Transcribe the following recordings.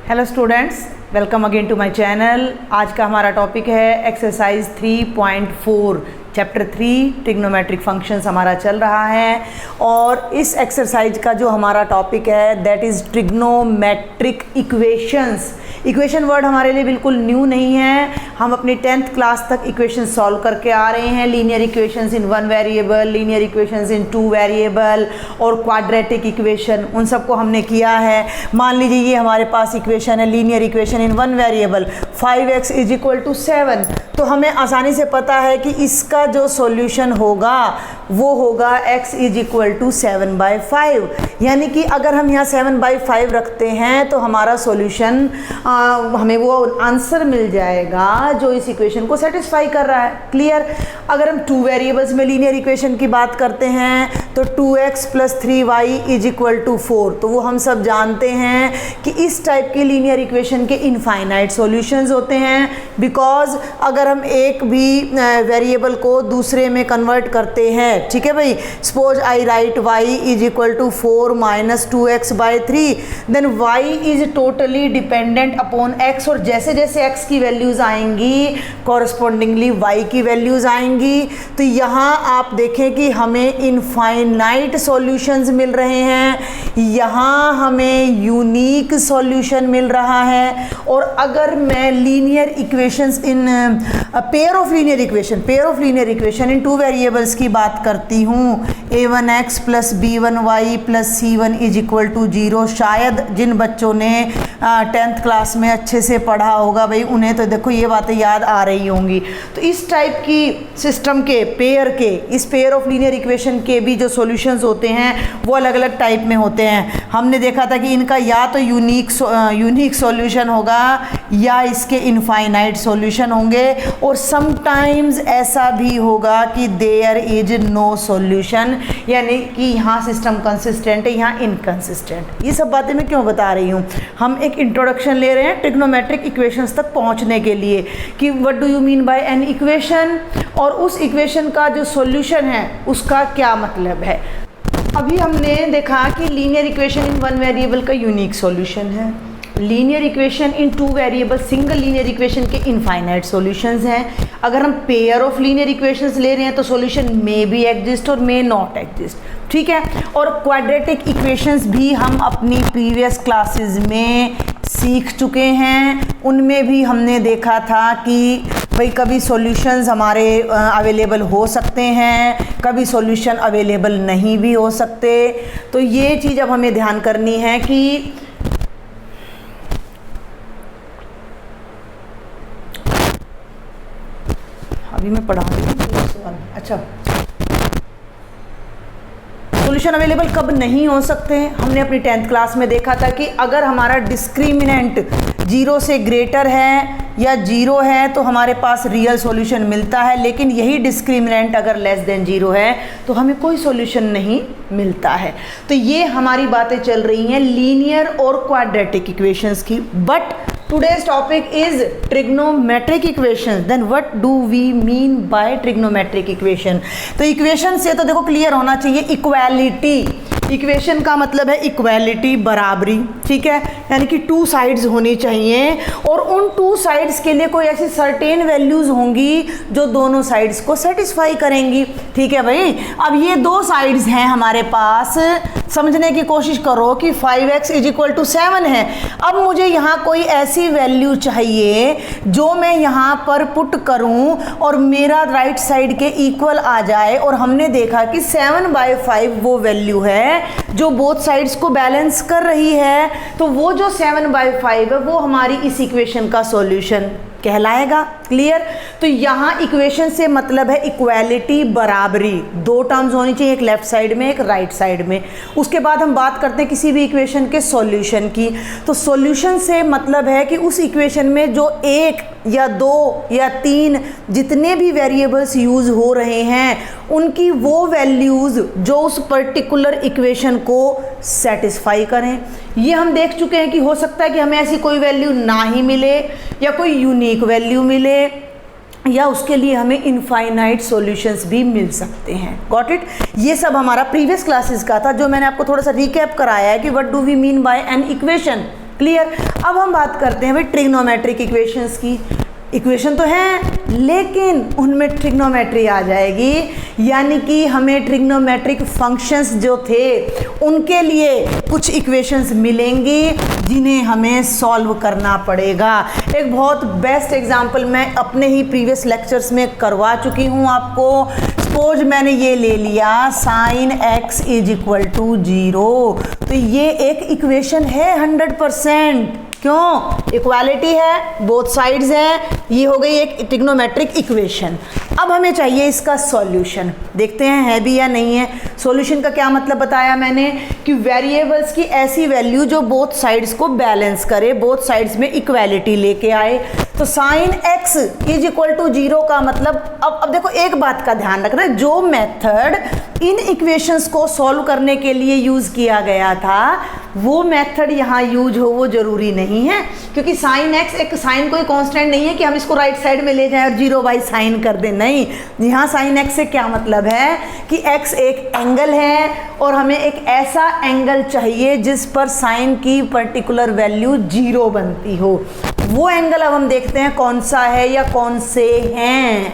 Hello students, welcome again to my channel. आज का हमारा टॉपिक है एक्सरसाइज 3.4 चैप्टर 3 ट्रिग्नोमेट्रिक फंक्शंस हमारा चल रहा है। और इस एक्सरसाइज का जो हमारा टॉपिक है that is trigonometric equations. Equation word हमारे लिए बिल्कुल न्यू नहीं है, हम अपनी 10th क्लास तक इक्वेशन सॉल्व करके आ रहे हैं। लीनियर इक्वेशंस इन 1 वेरिएबल, लीनियर इक्वेशंस इन 2 वेरिएबल और क्वाड्रेटिक इक्वेशन, उन सबको हमने किया है। मान लीजिए ये हमारे पास इक्वेशन है, linear equation in 1 variable 5x = 7, तो हमें आसानी से पता है कि इसका जो सॉल्यूशन होगा वो होगा x = 7/5। यानी कि अगर हम यहाँ 7/5 रखते हैं तो हमारा सॉल्यूशन हमें वो आंसर मिल जाएगा जो इस इक्वेशन को सेटिस्फाई कर रहा है। क्लियर। अगर हम 2 वेरिएबल्स में लीनियर इक्वेशन की बात करते हैं तो 2x + 3y = 4, तो वो हम सब जानते हैं कि इस टाइप की लीनियर इक्वेशन के इनफाइनाइट सॉल्यूशंस होते हैं। बिकॉज अगर हम एक भी वेरिएबल को दूसरे में कन्वर्ट करते हैं, ठीक है भाई, suppose I write y = 4 - 2x/3, then y is totally dependent upon x, और जैसे जैसे x की वैल्यूज़ आएंगी कॉरस्पॉन्डिंगली y की वैल्यूज़ आएंगी। तो यहाँ आप देखें कि हमें इनफाइनाइट सॉल्यूशंस मिल रहे हैं, यहाँ हमें यूनिक सॉल्यूशन मिल रहा है। और अगर मैं linear equations in pair of linear equation in 2 variables की बात करती हूँ, a1x + b1y + c1 = 0। शायद जिन बच्चों ने 10th क्लास में अच्छे से पढ़ा होगा भाई, उन्हें तो देखो ये बातें याद आ रही होंगी। तो इस टाइप की सिस्टम के इस पेयर ऑफ लीनियर इक्वेशन के भी जो सॉल्यूशंस होते हैं वो अलग अलग टाइप में होते हैं। हमने देखा था कि इनका या तो यूनिक सॉल्यूशन होगा या इसके इनफाइनाइट सॉल्यूशन होंगे, और समटाइम्स ऐसा भी होगा कि देयर इज नो सॉल्यूशन, यानी कि यहाँ सिस्टम कंसिस्टेंट है, यहाँ इनकंसिस्टेंट। ये सब बातें मैं क्यों बता रही हूँ, हम एक इंट्रोडक्शन ले रहे हैं ट्रिग्नोमेट्रिक इक्वेशंस तक पहुँचने के लिए कि what do you mean by an equation, और उस इक्वेशन का जो सॉल्यूशन है उसका क्या मतलब है। अभी हमने देखा कि लीनियर इक्वेशन इन 1 वेरिएबल का यूनिक सॉल्यूशन है, linear equation in 2 variable single linear equation के इनफाइनाइट सॉल्यूशंस हैं। अगर हम पेयर ऑफ लीनियर इक्वेशंस ले रहे हैं तो सॉल्यूशन मे बी एग्जिस्ट और मे नॉट एग्जिस्ट, ठीक है। और क्वाड्रेटिक इक्वेशंस भी हम अपनी प्रीवियस क्लासेस में सीख चुके हैं, उनमें भी हमने देखा था कि भाई कभी सॉल्यूशंस हमारे अवेलेबल हो सकते हैं, कभी सॉल्यूशन अवेलेबल नहीं भी हो सकते। तो ये चीज़ अब हमें ध्यान करनी है कि अभी मैं पढ़ा रही हूँ। अच्छा, सॉल्यूशन अवेलेबल कब नहीं हो सकते हैं, हमने अपनी 10th क्लास में देखा था कि अगर हमारा डिस्क्रिमिनेंट 0 से ग्रेटर है या 0 है तो हमारे पास रियल सॉल्यूशन मिलता है, लेकिन यही डिस्क्रिमिनेंट अगर लेस देन 0 है तो हमें कोई सॉल्यूशन नहीं मिलता है। तो ये हमारी बातें चल रही हैं लीनियर और क्वाड्रेटिक इक्वेशंस की। But today's topic is trigonometric equations. Then what do we mean by trigonometric equation? तो इक्वेशन से तो देखो क्लियर होना चाहिए, इक्वालिटी। इक्वेशन का मतलब है इक्वालिटी, बराबरी, ठीक है, यानी कि 2 साइड्स होनी चाहिए, और उन 2 साइड्स के लिए कोई ऐसी सर्टेन वैल्यूज़ होंगी जो दोनों साइड्स को सेटिस्फाई करेंगी, ठीक है भाई। अब ये 2 साइड्स हैं हमारे पास, समझने की कोशिश करो कि 5x = 7 है। अब मुझे यहाँ कोई ऐसी वैल्यू चाहिए जो मैं यहाँ पर पुट करूँ और मेरा राइट साइड के इक्वल आ जाए, और हमने देखा कि 7/5 वो वैल्यू है जो बोथ साइड्स को बैलेंस कर रही है। तो वो जो 7/5 है वो हमारी इस इक्वेशन का सॉल्यूशन कहलाएगा। क्लियर। तो यहाँ इक्वेशन से मतलब है इक्वालिटी, बराबरी, 2 टर्म्स होनी चाहिए, एक लेफ्ट साइड में एक राइट साइड में। उसके बाद हम बात करते हैं किसी भी इक्वेशन के सॉल्यूशन की। तो सॉल्यूशन से मतलब है कि उस इक्वेशन में जो 1 या 2 या 3 जितने भी वेरिएबल्स यूज़ हो रहे हैं उनकी वो वैल्यूज़ जो उस पर्टिकुलर इक्वेशन को सेटिस्फाई करें। ये हम देख चुके हैं कि हो सकता है कि हमें ऐसी कोई वैल्यू ना ही मिले या कोई यूनिक वैल्यू मिले, या उसके लिए हमें इनफाइनाइट सॉल्यूशंस भी मिल सकते हैं। Got it. ये सब हमारा प्रीवियस क्लासेस का था जो मैंने आपको थोड़ा सा रिकैप कराया है कि what do we mean by an equation. Clear. अब हम बात करते हैं भाई ट्रिग्नोमेट्रिक इक्वेशंस की। इक्वेशन तो है लेकिन उनमें ट्रिग्नोमेट्री आ जाएगी, यानी कि हमें ट्रिग्नोमेट्रिक फंक्शंस जो थे उनके लिए कुछ इक्वेशंस मिलेंगी जिन्हें हमें सॉल्व करना पड़ेगा। एक बहुत बेस्ट एग्जांपल मैं अपने ही प्रीवियस लेक्चर्स में करवा चुकी हूँ आपको। सपोज मैंने ये ले लिया sin x is equal to 0, तो ये एक इक्वेशन है 100%। क्यों? इक्वालिटी है, बोथ साइड्स हैं, ये हो गई एक ट्रिग्नोमेट्रिक इक्वेशन। अब हमें चाहिए इसका सॉल्यूशन। देखते हैं है भी या नहीं है। सॉल्यूशन का क्या मतलब बताया मैंने कि वेरिएबल्स की ऐसी वैल्यू जो बोथ साइड्स को बैलेंस करे, बोथ साइड्स में इक्वालिटी लेके आए। तो sin x is equal to 0 का मतलब, अब देखो एक बात का ध्यान रखना, जो मेथड इन इक्वेशंस को सॉल्व करने के लिए यूज किया गया था वो मेथड यहाँ यूज हो वो जरूरी नहीं है, क्योंकि sin x एक साइन कोई कांस्टेंट नहीं है कि हम इसको राइट साइड में ले जाएं और 0 बाई साइन कर दें। नहीं, यहाँ sin x से क्या मतलब है कि x एक एंगल है और हमें एक ऐसा एंगल चाहिए जिस पर साइन की पर्टिकुलर वैल्यू 0 बनती हो। वो एंगल अब हम देखते हैं कौन सा है या कौन से हैं,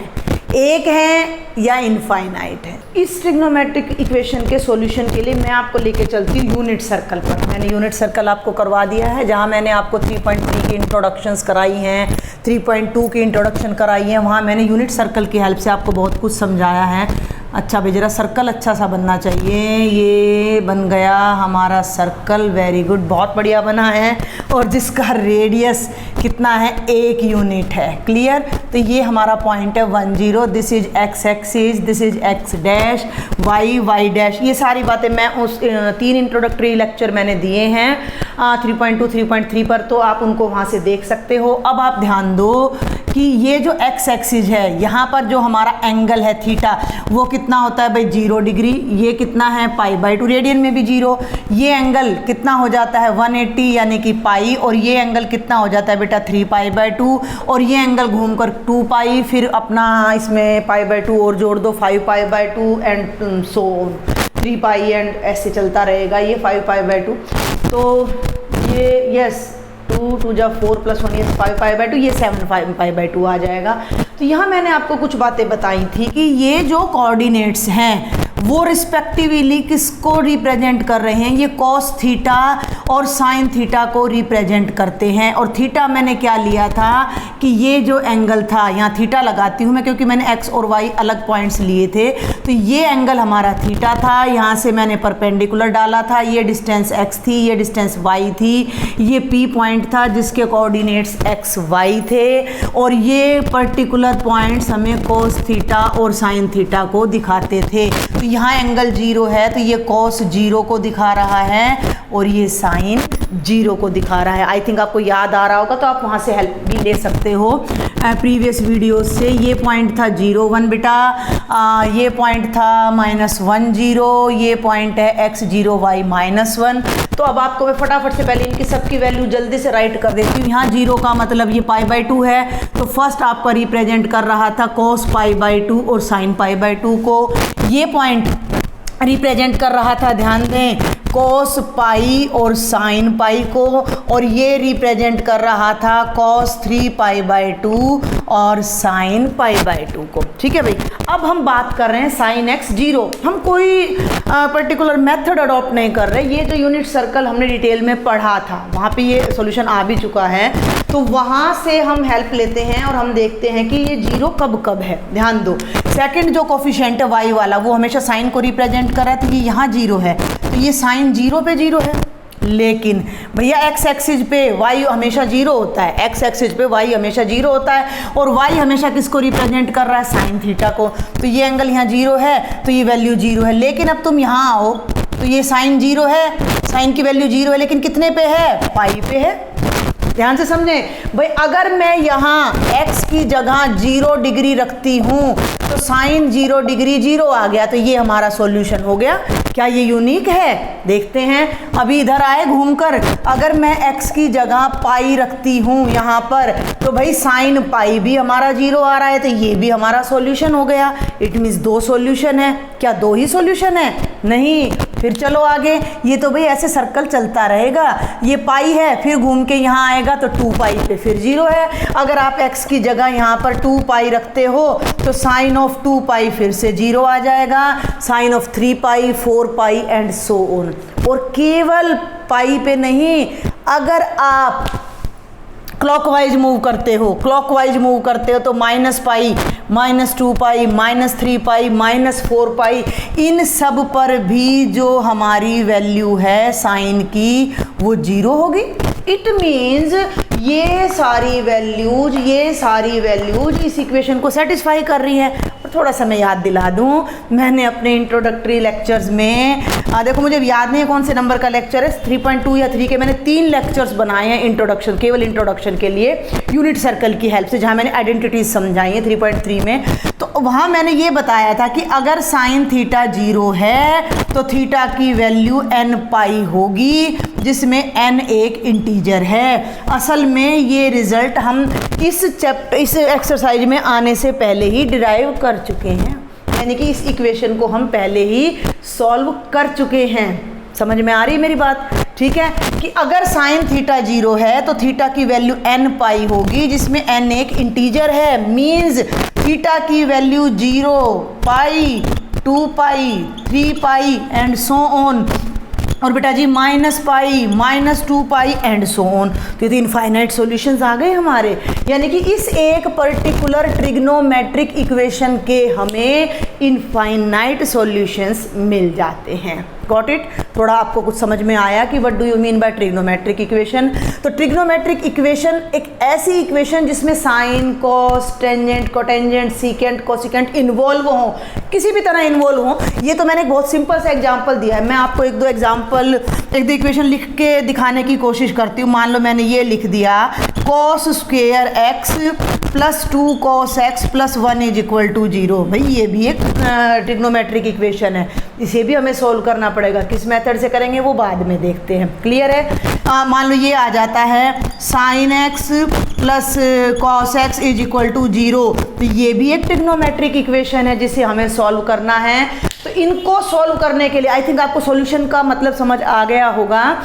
एक है या इनफाइनाइट है। इस ट्रिग्नोमेट्रिक इक्वेशन के सॉल्यूशन के लिए मैं आपको लेके चलती हूँ यूनिट सर्कल पर। मैंने यूनिट सर्कल आपको करवा दिया है, जहाँ मैंने आपको 3.3 की इंट्रोडक्शंस कराई हैं, 3.2 की इंट्रोडक्शन कराई है, वहाँ मैंने यूनिट सर्कल की हेल्प से आपको बहुत कुछ समझाया है। अच्छा भाई, जरा सर्कल अच्छा सा बनना चाहिए। ये बन गया हमारा सर्कल, वेरी गुड, बहुत बढ़िया बना है, और जिसका रेडियस कितना है, 1 यूनिट है। क्लियर। तो ये हमारा पॉइंट है 1 0। This is x axis, this is x dash, y dash. ये सारी बातें मैं उस 3 इंट्रोडक्टरी लेक्चर मैंने दिए हैं 3.2 3.3 पर, तो आप उनको वहाँ से देख सकते हो। अब आप ध्यान दो कि ये जो x एक्सिस है, यहाँ पर जो हमारा एंगल है थीटा, वो कितना होता है भाई 0 डिग्री। ये कितना है π/2, रेडियन में भी 0। ये एंगल कितना हो जाता है 180 यानी कि पाई, और ये एंगल कितना हो जाता है बेटा 3π/2, और ये एंगल घूमकर 2π, फिर अपना इसमें π/2 और जोड़ दो 5π/2 एंड सो 3π एंड ऐसे चलता रहेगा ये 5π/2। तो ये यस 2 2 जा 4 + 1 ये 5π/2, ये 7π/2 आ जाएगा। तो यहाँ मैंने आपको कुछ बातें बताई थी कि ये जो कोऑर्डिनेट्स हैं वो रिस्पेक्टिवली किसको रिप्रेजेंट कर रहे हैं, ये cos थीटा और sin थीटा को रिप्रेजेंट करते हैं। और थीटा मैंने क्या लिया था कि ये जो एंगल था, यहाँ थीटा लगाती हूँ मैं क्योंकि मैंने x और y अलग पॉइंट्स लिए थे, तो ये एंगल हमारा थीटा था, यहाँ से मैंने परपेंडिकुलर डाला था, ये डिस्टेंस x थी, ये डिस्टेंस y थी, ये P पॉइंट था जिसके कोऑर्डिनेट्स x y थे, और ये पर्टिकुलर पॉइंट्स हमें cos थीटा और sin थीटा को दिखाते थे। तो यहाँ एंगल 0 है तो ये cos 0 को दिखा रहा है और ये sin 0 को दिखा रहा है। आई थिंक आपको याद आ रहा होगा, तो आप वहाँ से हेल्प भी ले सकते हो प्रीवियस वीडियोस से। ये पॉइंट था 0 1 बेटा, ये पॉइंट था -1 0, ये पॉइंट है x 0 y -1। तो अब आपको मैं फटाफट से पहले इनकी सबकी वैल्यू जल्दी से राइट कर देती हूँ। यहाँ 0 का मतलब ये π/2 है, तो फर्स्ट आपका रिप्रेजेंट कर रहा था cos π/2 और sin π/2 को। ये पॉइंट रिप्रेजेंट कर रहा था, ध्यान दें, cos पाई और sin पाई को, और ये रिप्रेजेंट कर रहा था cos 3π/2 और sin π/2 को। ठीक है भाई। अब हम बात कर रहे हैं sin x 0। हम कोई पर्टिकुलर मेथड अडॉप्ट नहीं कर रहे, ये जो यूनिट सर्कल हमने डिटेल में पढ़ा था वहाँ पे ये सॉल्यूशन आ भी चुका है, तो वहाँ से हम हेल्प लेते हैं और हम देखते हैं कि ये 0 कब कब है। ध्यान दो, सेकंड जो कोफिशिएंट है y वाला वो हमेशा साइन को रिप्रेजेंट कर रहा है, तो ये यहाँ 0 है, तो ये साइन 0 पे 0 है। लेकिन भैया x एक्सिस पे y हमेशा 0 होता है, x एक्सिस पे y हमेशा 0 होता है, और y हमेशा किसको रिप्रेजेंट कर रहा है, साइन थीटा को। तो ये एंगल यहाँ 0 है तो ये वैल्यू 0 है। लेकिन अब तुम यहाँ आओ तो ये साइन 0 है, साइन की वैल्यू 0 है, लेकिन कितने पे है, पाई पे है। ध्यान से समझें भाई, अगर मैं यहाँ x की जगह 0 डिग्री रखती हूँ तो साइन 0 डिग्री 0 आ गया, तो ये हमारा सॉल्यूशन हो गया। क्या ये यूनिक है? देखते हैं। अभी इधर आए घूमकर, अगर मैं x की जगह पाई रखती हूँ यहाँ पर, तो भाई साइन पाई भी हमारा 0 आ रहा है, तो ये भी हमारा सॉल्यूशन हो गया। इट मीन्स 2 सॉल्यूशन है। क्या 2 ही सॉल्यूशन है? नहीं, फिर चलो आगे, ये तो भाई ऐसे सर्कल चलता रहेगा, ये पाई है, फिर घूम के यहाँ आएगा तो 2 पाई पे फिर 0 है। अगर आप x की जगह यहाँ पर 2 पाई रखते हो तो साइन ऑफ 2 पाई फिर से 0 आ जाएगा, sine of 3 pi, 4 pi and so on. और केवल पाई पे नहीं, अगर आप क्लॉकवाइज मूव करते हो तो माइनस पाई, माइनस 2 पाई, माइनस 3 पाई, माइनस 4 पाई, इन सब पर भी जो हमारी वैल्यू है साइन की वो 0 होगी। इट मीन्स ये सारी वैल्यूज इस इक्वेशन को सेटिस्फाई कर रही है। और थोड़ा सा मैं याद दिला दूं, मैंने अपने इंट्रोडक्टरी लेक्चर्स में देखो मुझे याद नहीं है कौन से नंबर का लेक्चर है, 3.2 या 3 के मैंने 3 लेक्चर्स बनाए हैं इंट्रोडक्शन, केवल इंट्रोडक्शन के लिए यूनिट सर्कल की हेल्प से, जहां मैंने आइडेंटिटीज समझाई है 3.3 में। तो वहां मैंने ये बताया था कि अगर साइन थीटा 0 है तो थीटा की वैल्यू n पाई होगी, जिसमें n एक इंटीजर है। असल में ये रिजल्ट हम इस एक्सरसाइज में आने से पहले ही डिराइव कर चुके हैं, यानी कि इस इक्वेशन को हम पहले ही सॉल्व कर चुके हैं। समझ में आ रही है मेरी बात? ठीक है, कि अगर साइन थीटा 0 है तो थीटा की वैल्यू n पाई होगी, जिसमें n एक इंटीजर है। मीन्स थीटा की value 0, pi, 2 pi, 3 pi and so on. और बेटा जी minus pi, minus 2 pi and so on. तो ये इनफाइनाइट सॉल्यूशंस आ गए हमारे, यानी कि इस एक पर्टिकुलर ट्रिग्नोमेट्रिक इक्वेशन के हमें इनफाइनाइट सॉल्यूशंस मिल जाते हैं। Got it? थोड़ा आपको कुछ समझ में आया कि what do you mean by trigonometric equation? तो ट्रिग्नोमेट्रिक इक्वेशन एक ऐसी इक्वेशन जिसमें sine, cos, tangent, cotangent, secant, cosecant involve हो, किसी भी तरह इन्वॉल्व हो। ये तो मैंने एक बहुत सिंपल सा एग्जांपल दिया है, मैं आपको एक दो इक्वेशन लिख के दिखाने की कोशिश करती हूँ। मान लो मैंने ये लिख दिया, cos square x plus 2 cos x plus 1 is equal to 0। भाई ये भी एक ट्रिग्नोमेट्रिक इक्वेशन है, इसे भी हमें सोल्व करना पड़ेगा। किस मेथड से करेंगे वो बाद में देखते हैं। क्लियर है? मान लो ये आ जाता है sine x plus cos x is equal to 0, तो ये भी एक ट्रिग्नोमेट्रिक इक्वेशन है जिसे हमें सॉल्व करना है। तो इनको सॉल्व करने के लिए आई थिंक आपको सॉल्यूशन का मतलब समझ आ गया होगा।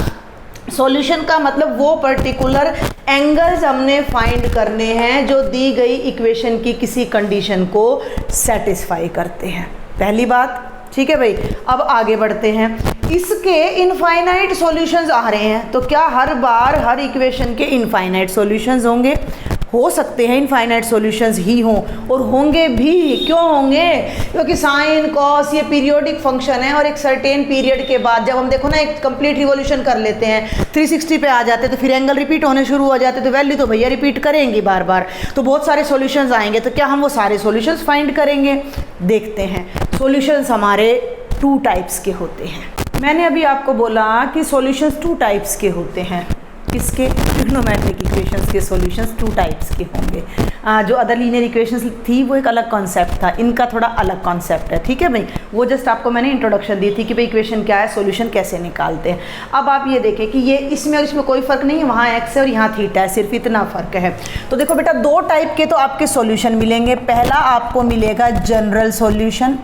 सॉल्यूशन का मतलब वो पर्टिकुलर एंगल्स हमने फाइंड करने हैं जो दी गई इक्वेशन की किसी कंडीशन को सेटिस्फाई करते हैं। पहली बात, ठीक है भाई। अब आगे बढ़ते हैं। इसके इनफाइनाइट सॉल्यूशंस आ रहे हैं, तो क्या हर बार हर इक्वेशन के इनफाइनाइट सॉल्यूशंस होंगे? हो सकते हैं इनफाइनाइट सॉल्यूशंस ही हों, और होंगे भी। क्यों होंगे? क्योंकि साइन, कॉस ये पीरियोडिक फंक्शन है, और एक सर्टेन पीरियड के बाद जब हम देखो ना एक कंप्लीट रिवॉल्यूशन कर लेते हैं, 360 पे आ जाते हैं, तो फिर एंगल रिपीट होने शुरू हो जाते हैं, तो वैल्यू तो भैया रिपीट करेंगी बार बार, तो बहुत सारे सॉल्यूशंस आएंगे। तो क्या हम वो सारे सॉल्यूशंस फाइंड करेंगे? देखते हैं। सॉल्यूशंस हमारे 2 टाइप्स के होते हैं। मैंने अभी आपको बोला कि सॉल्यूशंस 2 टाइप्स के होते हैं। किसके? ट्रिग्नोमेट्रिक इक्वेशंस के सॉल्यूशंस 2 टाइप्स के होंगे। जो अदर लीनियर इक्वेशंस थी वो एक अलग कॉन्सेप्ट था, इनका थोड़ा अलग कॉन्सेप्ट है। ठीक है भाई, वो जस्ट आपको मैंने इंट्रोडक्शन दी थी कि भाई इक्वेशन क्या है, सॉल्यूशन कैसे निकालते हैं। अब आप ये देखें कि ये इसमें और इसमें कोई फ़र्क नहीं है, वहाँ एक्स है और यहाँ थीटा है, सिर्फ इतना फ़र्क है। तो देखो बेटा 2 टाइप के तो आपके सॉल्यूशन मिलेंगे। पहला आपको मिलेगा जनरल सॉल्यूशन,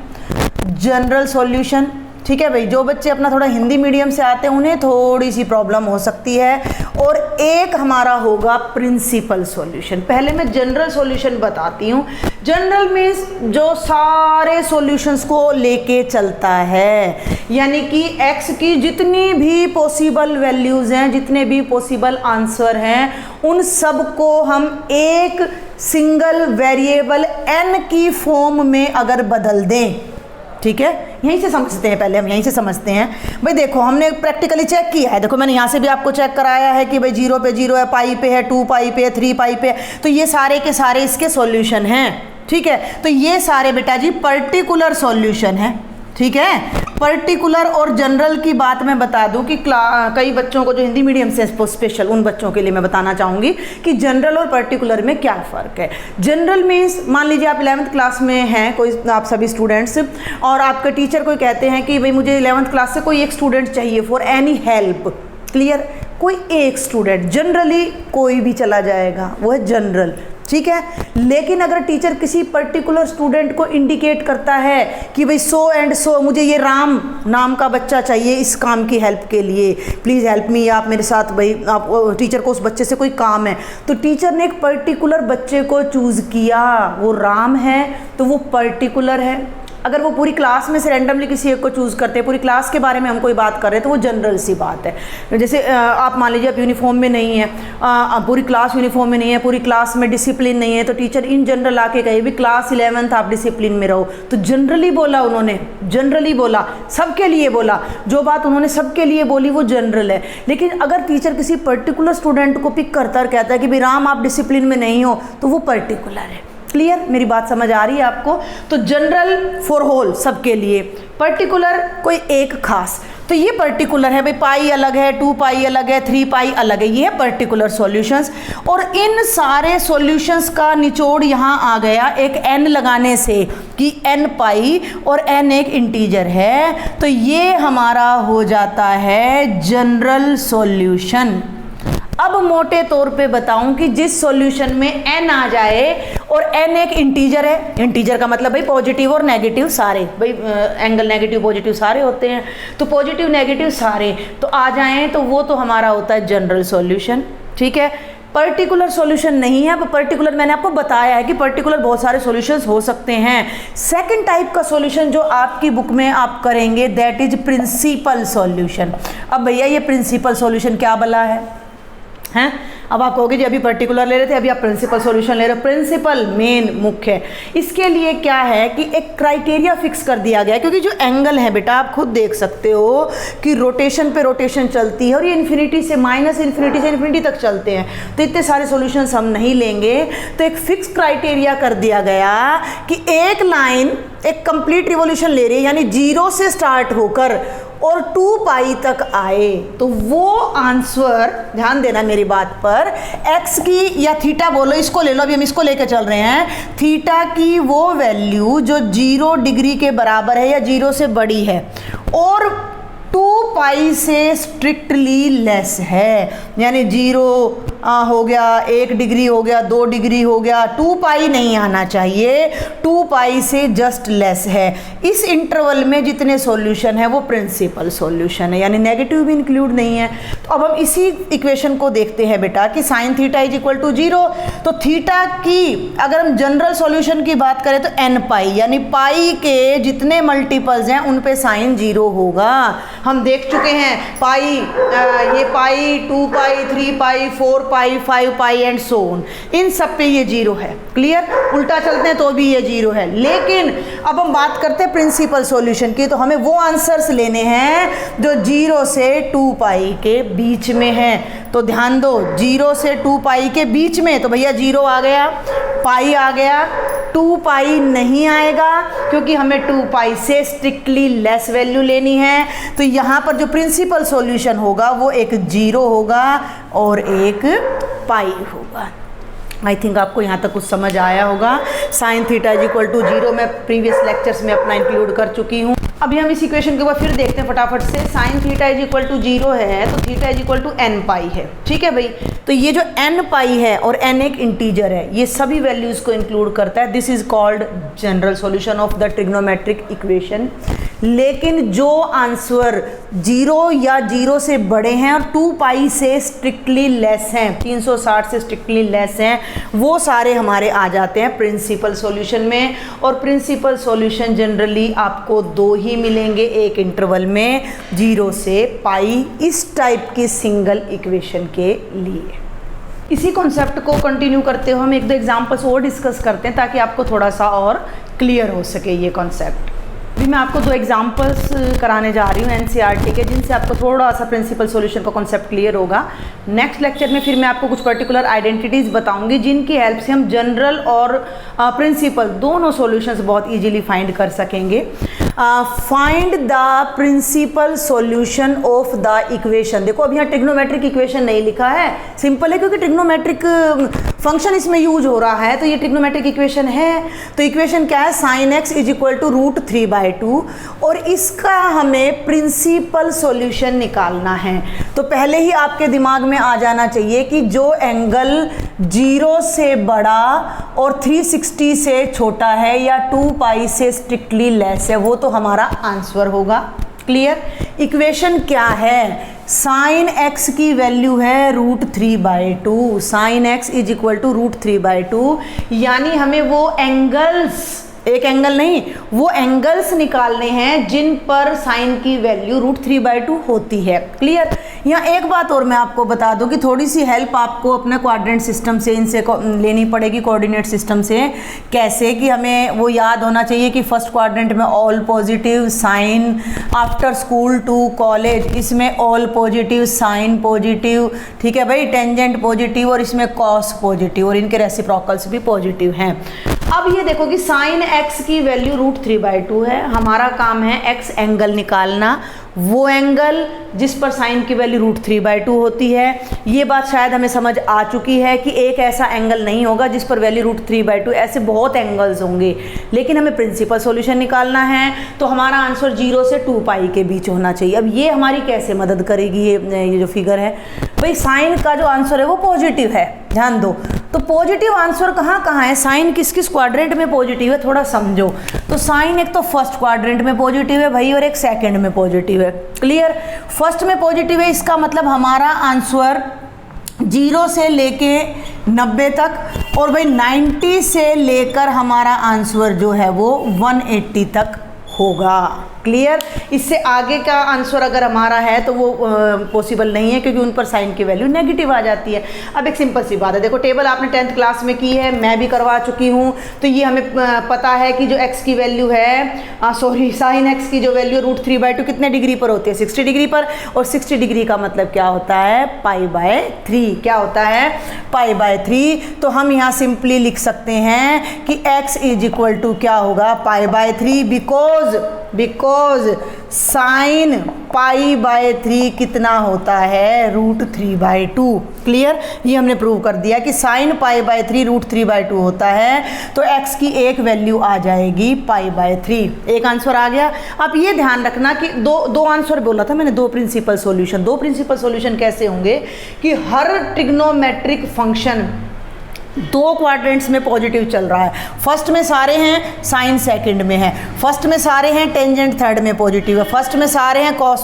जनरल सॉल्यूशन। ठीक है भाई, जो बच्चे अपना थोड़ा हिंदी मीडियम से आते हैं उन्हें थोड़ी सी प्रॉब्लम हो सकती है। और एक हमारा होगा प्रिंसिपल सॉल्यूशन। पहले मैं जनरल सॉल्यूशन बताती हूँ। जनरल मीन्स जो सारे सॉल्यूशंस को लेके चलता है, यानी कि x की जितनी भी पॉसिबल वैल्यूज़ हैं, जितने भी पॉसिबल आंसर हैं, उन सब को हम एक सिंगल वेरिएबल n की फॉर्म में अगर बदल दें, ठीक है, यहीं से समझते हैं। पहले हम यहीं से समझते हैं। भाई देखो हमने प्रैक्टिकली चेक किया है, देखो मैंने यहाँ से भी आपको चेक कराया है कि भाई 0 पे 0 है, पाई पे है, 2 पाई पे है, 3 पाई पे है, तो ये सारे के सारे इसके सॉल्यूशन हैं। ठीक है, तो ये सारे बेटा जी पर्टिकुलर सॉल्यूशन है। ठीक है, पर्टिकुलर और जनरल की बात मैं बता दूं कि कई बच्चों को जो हिंदी मीडियम से स्पेशल उन बच्चों के लिए मैं बताना चाहूँगी कि जनरल और पर्टिकुलर में क्या फ़र्क है। जनरल मीन्स मान लीजिए आप 11th क्लास में हैं, कोई आप सभी स्टूडेंट्स, और आपके टीचर को कहते हैं कि भाई मुझे 11th क्लास से कोई एक स्टूडेंट चाहिए फॉर एनी हेल्प। क्लियर? कोई एक स्टूडेंट, जनरली कोई भी चला जाएगा, वो है जनरल। ठीक है। लेकिन अगर टीचर किसी पर्टिकुलर स्टूडेंट को इंडिकेट करता है कि भाई सो एंड सो, मुझे ये राम नाम का बच्चा चाहिए इस काम की हेल्प के लिए, प्लीज़ हेल्प मी, आप मेरे साथ, भाई आप टीचर को उस बच्चे से कोई काम है, तो टीचर ने एक पर्टिकुलर बच्चे को चूज़ किया, वो राम है तो वो पर्टिकुलर है। अगर वो पूरी क्लास में से रैंडमली किसी एक को चूज़ करते हैं, पूरी क्लास के बारे में हम कोई बात कर रहे हैं, तो वो जनरल सी बात है। जैसे आप मान लीजिए आप यूनिफॉर्म में नहीं है, पूरी क्लास यूनिफॉर्म में नहीं है, पूरी क्लास में डिसिप्लिन नहीं है, तो टीचर इन जनरल आके कहे भी क्लास 11th आप डिसिप्लिन में रहो, तो जनरली बोला उन्होंने, जनरली बोला, सबके लिए बोला, जो बात उन्होंने सबके लिए बोली वो जनरल है। लेकिन अगर टीचर किसी पर्टिकुलर स्टूडेंट को पिक करता और कहता है कि भाई राम आप डिसिप्लिन में नहीं हो, तो वो पर्टिकुलर है। क्लियर, मेरी बात समझ आ रही है आपको? तो जनरल फॉर होल, सबके लिए, पर्टिकुलर कोई एक खास। तो ये पर्टिकुलर है भाई, पाई अलग है, 2 पाई अलग है, 3 पाई अलग है, ये है पर्टिकुलर सॉल्यूशंस। और इन सारे सॉल्यूशंस का निचोड़ यहाँ आ गया एक n लगाने से कि n पाई और n एक इंटीजर है, तो ये हमारा हो जाता है जनरल सॉल्यूशन। अब मोटे तौर पे बताऊं कि जिस सॉल्यूशन में n आ जाए और n एक इंटीजर है, इंटीजर का मतलब भाई पॉजिटिव और नेगेटिव सारे, भाई एंगल नेगेटिव पॉजिटिव सारे होते हैं, तो पॉजिटिव नेगेटिव सारे तो आ जाएं, तो वो तो हमारा होता है जनरल सॉल्यूशन। ठीक है, पर्टिकुलर सॉल्यूशन नहीं है। अब पर्टिकुलर मैंने आपको बताया है कि पर्टिकुलर बहुत सारे सॉल्यूशंस हो सकते हैं। सेकंड टाइप का सॉल्यूशन जो आपकी बुक में आप करेंगे दैट इज प्रिंसिपल सॉल्यूशन। अब भैया ये प्रिंसिपल सॉल्यूशन क्या भला है? हैं? अब आप कहोगे जी अभी पर्टिकुलर ले रहे थे, अभी आप प्रिंसिपल सॉल्यूशन ले रहे हो। प्रिंसिपल मेन मुख्य है। इसके लिए क्या है कि एक क्राइटेरिया फिक्स कर दिया गया है, क्योंकि जो एंगल है बेटा आप खुद देख सकते हो कि रोटेशन पे रोटेशन चलती है और ये इन्फिनिटी से माइनस इन्फिनिटी से इन्फिनिटी तक चलते हैं, तो इतने सारे सॉल्यूशंस हम नहीं लेंगे। तो एक फिक्स क्राइटेरिया कर दिया गया कि एक लाइन एक कंप्लीट रिवॉल्यूशन ले रही है, यानी 0 से स्टार्ट होकर और 2 पाई तक आए, तो वो आंसर, ध्यान देना मेरी बात पर, x की या थीटा बोलो, इसको ले लो, अभी हम इसको लेकर चल रहे हैं, थीटा की वो वैल्यू जो 0 डिग्री के बराबर है या 0 से बड़ी है और 2 पाई से स्ट्रिक्टली लेस है, यानी 0 हो गया, 1 डिग्री हो गया, 2 डिग्री हो गया, 2 पाई नहीं आना चाहिए, 2 पाई से जस्ट लेस है। इस इंटरवल में जितने सॉल्यूशन है वो प्रिंसिपल सॉल्यूशन है, यानी नेगेटिव भी इंक्लूड नहीं है। तो अब हम इसी इक्वेशन को देखते हैं बेटा कि sine theta is equal to 0, तो थीटा की अगर हम जनरल सॉल्यूशन की बात करें तो n पाई, यानी पाई के जितने मल्टीपल्स हैं उन पे साइन 0 होगा। हम देख चुके हैं पाई, ये पाई, 2 pi, 3 pi, 4 pi, 5 pi and so on, इन सब पे ये 0 है। क्लियर, उल्टा चलते हैं तो भी ये 0 है। लेकिन अब हम बात करते हैं प्रिंसिपल सॉल्यूशन की, तो हमें वो आंसर्स लेने हैं जो 0 से 2 पाई के बीच में हैं। तो ध्यान दो, 0 से 2 पाई के बीच में, तो भैया 0 आ गया, पाई आ गया, 2 पाई नहीं आएगा क्योंकि हमें 2 पाई से स्ट्रिक्टली लेस वैल्यू लेनी है। तो यहाँ पर जो प्रिंसिपल सॉल्यूशन होगा वो एक 0 होगा और एक पाई होगा। आई थिंक आपको यहाँ तक कुछ समझ आया होगा। Sine theta is equal to 0 मैं प्रीवियस लेक्चर्स में अपना इंक्लूड कर चुकी हूँ। अभी हम इस इक्वेशन के ऊपर फिर देखते हैं फटाफट से। Sine theta is equal to 0 है तो theta is equal to n pi है। ठीक है भाई, तो ये जो n पाई है और n एक इंटीजर है, ये सभी वैल्यूज को इंक्लूड करता है। This is called general solution of the trigonometric equation. लेकिन जो आंसर 0 या 0 से बड़े हैं और 2 पाई से स्ट्रिक्टली लेस हैं, 360 से स्ट्रिक्टली लेस हैं, वो सारे हमारे आ जाते हैं प्रिंसिपल सॉल्यूशन में। और प्रिंसिपल सॉल्यूशन जनरली आपको 2 ही मिलेंगे एक इंटरवल में, 0 से पाई, इस टाइप की सिंगल इक्वेशन के लिए। इसी कॉन्सेप्ट को कंटिन्यू करते हुए हम 1-2 एग्जाम्पल्स और डिस्कस करते हैं ताकि आपको थोड़ा सा और क्लियर हो सके ये कॉन्सेप्ट। अभी मैं आपको 2 एग्जाम्पल्स कराने जा रही हूँ एनसीईआरटी के, जिनसे आपको थोड़ा सा प्रिंसिपल सॉल्यूशन का कॉन्सेप्ट क्लियर होगा। नेक्स्ट लेक्चर में फिर मैं आपको कुछ पर्टिकुलर आइडेंटिटीज़ बताऊंगी जिनकी हेल्प से हम जनरल और प्रिंसिपल दोनों सॉल्यूशंस बहुत इजीली फाइंड कर सकेंगे। Find the principal solution of the equation. देखो अब यहाँ ट्रिग्नोमेट्रिक इक्वेशन नहीं लिखा है, सिंपल है क्योंकि ट्रिग्नोमेट्रिक फंक्शन इसमें यूज हो रहा है, तो ये ट्रिग्नोमेट्रिक इक्वेशन है। तो इक्वेशन क्या है, sine x is equal to √3/2 और इसका हमें प्रिंसिपल सॉल्यूशन निकालना है। तो पहले ही आपके दिमाग में आ जाना चाहिए कि जो एंगल 0 से बड़ा और 360 से छोटा है या 2π से स्ट्रिक्टली लेस है, वो तो हमारा आंसर होगा। क्लियर? इक्वेशन क्या है, साइन एक्स की वैल्यू है √3/2, sine x is equal to √3/2, यानी हमें वो एंगल्स, एक एंगल नहीं, वो एंगल्स निकालने हैं जिन पर साइन की वैल्यू √3/2 होती है। क्लियर? यहाँ एक बात और मैं आपको बता दूं कि थोड़ी सी हेल्प आपको अपने क्वाड्रेंट सिस्टम से, इनसे लेनी पड़ेगी, कोऑर्डिनेट सिस्टम से। कैसे कि हमें वो याद होना चाहिए कि फर्स्ट क्वाड्रेंट में all positive sine, after school to college इसमें ऑल पॉजिटिव साइन पॉजिटिव, ठीक है भाई, टेंजेंट पॉजिटिव और इसमें कॉस पॉजिटिव और इनके रेसिप्रोकल्स भी पॉजिटिव हैं। अब ये देखो कि साइन एक्स की वैल्यू √3/2 है, हमारा काम है एक्स एंगल निकालना, वो एंगल जिस पर साइन की वैल्यू √3/2 होती है। ये बात शायद हमें समझ आ चुकी है कि एक ऐसा एंगल नहीं होगा जिस पर वैल्यू √3/2, ऐसे बहुत एंगल्स होंगे, लेकिन हमें प्रिंसिपल सॉल्यूशन निकालना है। तो हमारा आंसर 0 से 2π के बीच होना चाहिए। अब ये हमारी कैसे मदद करेगी, ये जो फिगर है भाई, साइन का जो आंसर है वो पॉजिटिव है, ध्यान दो। तो पॉजिटिव आंसर कहाँ कहाँ है, साइन किस किस क्वाड्रेंट में पॉजिटिव है, थोड़ा समझो। तो साइन एक तो फर्स्ट क्वाड्रेंट में पॉजिटिव है भाई, और एक सेकंड में पॉजिटिव है। क्लियर? फर्स्ट में पॉजिटिव है, इसका मतलब हमारा आंसर 0 से लेके 90 तक, और भाई 90 से लेकर हमारा आंसर जो है वो 180 तक होगा। क्लियर? इससे आगे का आंसर अगर हमारा है तो वो पॉसिबल नहीं है, क्योंकि उन पर साइन की वैल्यू नेगेटिव आ जाती है। अब एक सिंपल सी बात है, देखो टेबल आपने 10th क्लास में की है, मैं भी करवा चुकी हूँ, तो ये हमें पता है कि जो x की वैल्यू है, साइन x की जो वैल्यू √3/2 कितने डिग्री पर होती है, 60 डिग्री पर, और 60 डिग्री का मतलब क्या होता है, π/3। क्या होता है, π/3। तो हम यहाँ सिंपली लिख सकते हैं कि x इज इक्वल टू क्या होगा, π/3, बिकॉज साइन π/3 कितना होता है, √3/2। क्लियर? ये हमने प्रूव कर दिया कि साइन π/3 √3/2 होता है। तो x की एक वैल्यू आ जाएगी π/3। एक आंसर आ गया। अब ये ध्यान रखना कि दो आंसर बोला था मैंने, दो प्रिंसिपल सॉल्यूशन। दो प्रिंसिपल सॉल्यूशन कैसे होंगे कि हर ट्रिग्नोमेट्रिक फंक्शन दो क्वाड्रेंट्स में पॉजिटिव चल रहा है। फर्स्ट में सारे हैं, साइन सेकंड में है। फर्स्ट में सारे हैं, टेंजेंट थर्ड में पॉजिटिव है। फर्स्ट में सारे हैं, कॉस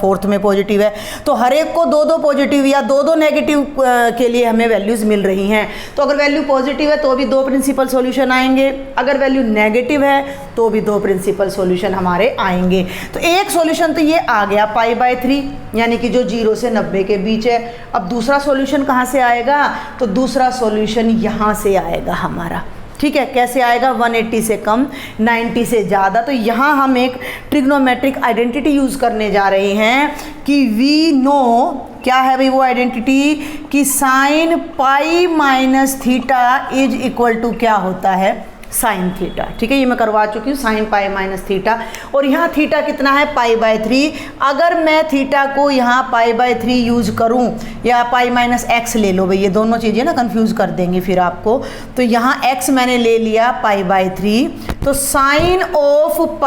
फोर्थ में पॉजिटिव है। तो हर एक को दो पॉजिटिव या दो नेगेटिव के लिए हमें वैल्यूज़ मिल रही हैं। तो अगर वैल्यू पॉजिटिव है तो भी दो प्रिंसिपल सॉल्यूशन आएंगे, अगर वैल्यू नेगेटिव है तो भी दो प्रिंसिपल सॉल्यूशन हमारे आएंगे। तो एक सॉल्यूशन तो ये आ गया π/3, यानी कि जो 0 से 90 के बीच है। अब दूसरा सॉल्यूशन कहाँ से आएगा, तो दूसरा सॉल्यूशन यहाँ से आएगा हमारा। ठीक है, कैसे आएगा, 180 से कम, 90 से ज़्यादा। तो यहाँ हम एक ट्रिग्नोमेट्रिक आइडेंटिटी यूज़ करने जा रहे हैं कि वी नो, क्या है भाई वो आइडेंटिटी, कि साइन π - इज इक्वल टू क्या होता है, साइन थीटा। ठीक है, ये मैं करवा चुकी हूँ, साइन π - और यहाँ थीटा कितना है, π/3। अगर मैं थीटा को यहाँ π/3 यूज करूँ या π - x ले लो भाई, ये दोनों चीज़ें ना कंफ्यूज कर देंगी फिर आपको। तो यहाँ x मैंने ले लिया π/3, तो साइन ऑफ π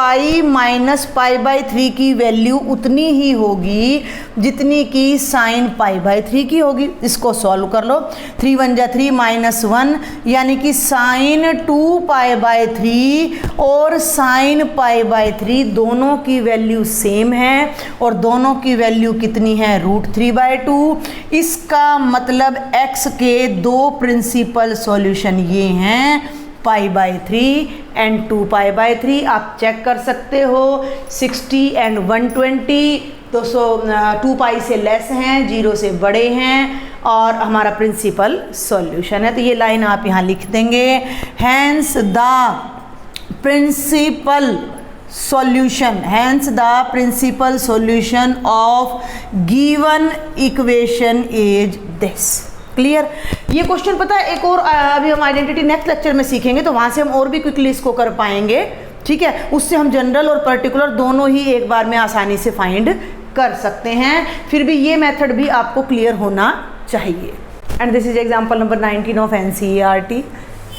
- π/3 की वैल्यू उतनी ही होगी जितनी कि साइन π/3 की होगी। इसको सॉल्व कर लो, 3 × 1 = 3 -1, यानी कि साइन 2π/3 और साइन π/3 दोनों की वैल्यू सेम है, और दोनों की वैल्यू कितनी है, √3/2। इसका मतलब x के दो प्रिंसिपल सॉल्यूशन ये हैं, π/3 एंड 2π/3। आप चेक कर सकते हो, 60 एंड 120, तो 2π से लेस हैं, 0 से बड़े हैं, और हमारा प्रिंसिपल सॉल्यूशन है। तो ये लाइन आप यहाँ लिख देंगे, hence the principal solution of given equation is this. Clear? ये क्वेश्चन पता है, एक और अभी हम आइडेंटिटी नेक्स्ट लेक्चर में सीखेंगे, तो वहाँ से हम और भी क्विकली इसको कर पाएंगे। ठीक है, उससे हम जनरल और पर्टिकुलर दोनों ही एक बार में आसानी से फाइंड कर सकते हैं। फिर भी ये मेथड भी आपको क्लियर होना चाहिए। And this is example number 19 of NCERT।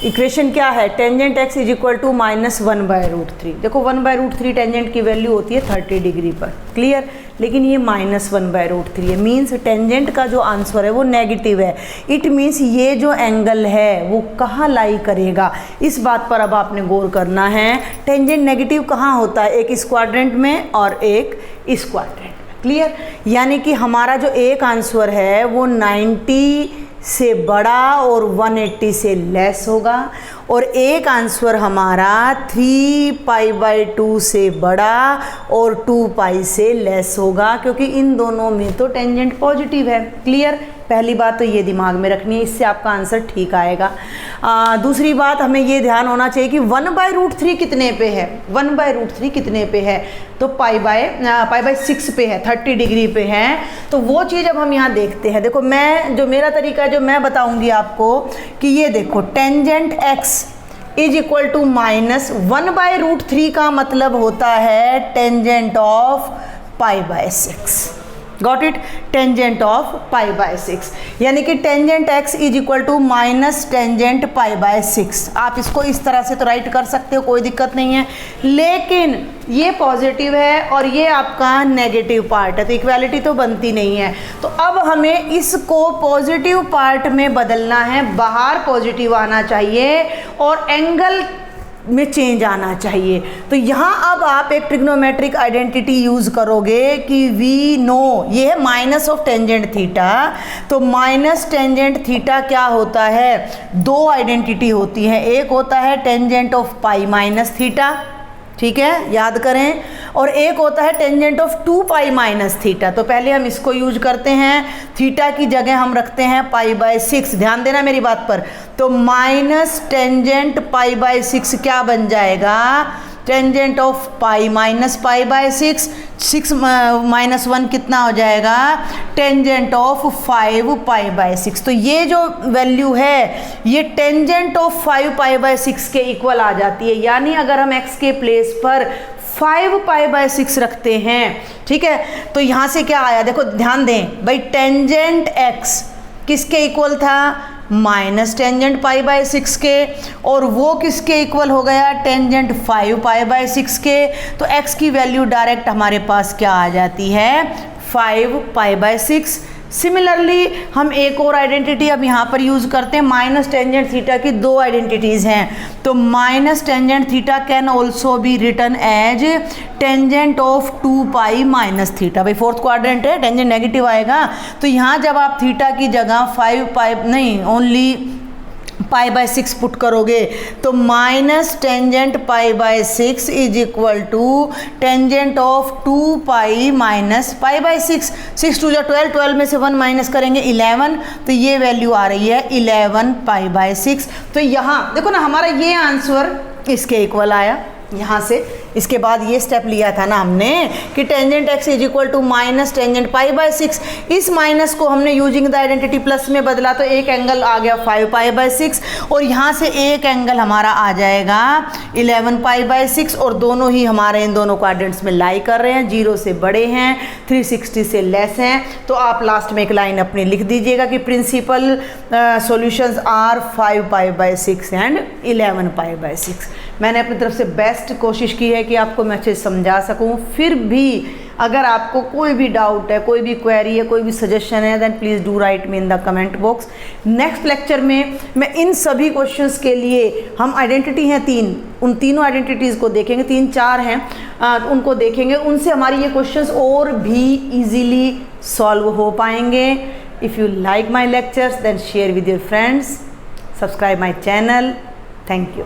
Equation क्या है, tangent x is equal to -1/√3। देखो 1/√3 टेंजेंट की वैल्यू होती है 30 डिग्री पर, क्लियर। लेकिन ये -1/√3 है, मीन्स टेंजेंट का जो आंसर है वो नेगेटिव है। इट मीन्स ये जो एंगल है वो कहाँ लाई करेगा, इस बात पर अब आपने गौर करना है। टेंजेंट नेगेटिव कहाँ होता है, एक इस क्वाड्रेंट में और एक इस क्वाड्रेंट में, क्लियर। यानी कि हमारा जो एक आंसर है वो 90 से बड़ा और 180 से लेस होगा, और एक आंसर हमारा 3π/2 से बड़ा और 2π से लेस होगा, क्योंकि इन दोनों में तो टेंजेंट पॉजिटिव है, क्लियर। पहली बात तो ये दिमाग में रखनी है, इससे आपका आंसर ठीक आएगा। दूसरी बात हमें ये ध्यान होना चाहिए कि 1/√3 कितने पे है, 1/√3 कितने पे है, तो π/6 पे है, 30 डिग्री पे है। तो वो चीज़ अब हम यहाँ देखते हैं। देखो मैं जो मेरा तरीका है जो मैं बताऊँगी आपको कि ये देखो tangent x is equal to -1/√3 का मतलब होता है tangent of π/6। Got it, tangent of π/6, यानी कि tangent x is equal to minus tangent π/6। आप इसको इस तरह से तो राइट कर सकते हो, कोई दिक्कत नहीं है, लेकिन ये पॉजिटिव है और ये आपका नेगेटिव पार्ट है, तो इक्वालिटी तो बनती नहीं है। तो अब हमें इसको पॉजिटिव पार्ट में बदलना है, बाहर पॉजिटिव आना चाहिए और एंगल में चेंज आना चाहिए। तो यहाँ अब आप एक ट्रिग्नोमेट्रिक आइडेंटिटी यूज़ करोगे कि वी नो ये है माइनस ऑफ टेंजेंट थीटा। तो माइनस टेंजेंट थीटा क्या होता है, दो आइडेंटिटी होती है, एक होता है टेंजेंट ऑफ π-θ, ठीक है, याद करें, और एक होता है टेंजेंट ऑफ 2π-θ। तो पहले हम इसको यूज करते हैं, थीटा की जगह हम रखते हैं π/6, ध्यान देना मेरी बात पर। तो माइनस टेंजेंट π/6 क्या बन जाएगा, टेंजेंट ऑफ π-π/6, 6 - 1 कितना हो जाएगा, टेंजेंट ऑफ 5π/6। तो ये जो वैल्यू है ये टेंजेंट ऑफ 5π/6 के इक्वल आ जाती है। यानी अगर हम x के प्लेस पर 5π/6 रखते हैं, ठीक है, तो यहाँ से क्या आया, देखो ध्यान दें भाई, टेंजेंट x किसके इक्वल था, माइनस टेंजेंट π/6 के, और वो किसके इक्वल हो गया, टेंजेंट 5π/6 के। तो x की वैल्यू डायरेक्ट हमारे पास क्या आ जाती है, 5π/6। सिमिलरली हम एक और आइडेंटिटी अब यहाँ पर यूज़ करते हैं, माइनस टेंजेंट थीटा की दो आइडेंटिटीज़ हैं। तो minus tangent theta can also be written as tangent of 2π-θ। भाई फोर्थ क्वाड्रेंट है, टेंजेंट नेगेटिव आएगा, तो यहाँ जब आप थीटा की जगह 5π नहीं ओनली π/6 पुट करोगे तो minus tangent π/6 is equal to tangent of 2π minus π/6। 6 2 12, 12 में से 1 माइनस करेंगे 11, तो ये वैल्यू आ रही है 11 π/6। तो यहाँ देखो ना, हमारा ये आंसर इसके इक्वल आया यहाँ से। इसके बाद ये स्टेप लिया था ना हमने कि tangent x is equal to minus tangent π/6। इस माइनस को हमने यूजिंग द आइडेंटिटी प्लस में बदला, तो एक एंगल आ गया 5π/6 और यहाँ से एक एंगल हमारा आ जाएगा 11 π/6, और दोनों ही हमारे इन दोनों क्वाड्रेंट्स में लाई कर रहे हैं, 0 से बड़े हैं, 360 से लेस हैं। तो आप लास्ट में एक लाइन अपनी लिख दीजिएगा कि प्रिंसिपल सॉल्यूशंस आर 5π/6 एंड 11 π/6। मैंने अपनी तरफ से बेस्ट कोशिश की है कि आपको मैं अच्छे से समझा सकूं। फिर भी अगर आपको कोई भी डाउट है, कोई भी क्वेरी है, कोई भी सजेशन है, then please do write me in the comment box. Next lecture में मैं इन सभी क्वेश्चंस के लिए, हम आइडेंटिटी हैं 3, उन तीनों आइडेंटिटीज़ को देखेंगे, 3-4 हैं, उनको देखेंगे, उनसे हमारी ये क्वेश्चंस और भी ईजीली सॉल्व हो पाएंगे। If you like my lectures then share with your friends, subscribe my channel. Thank you.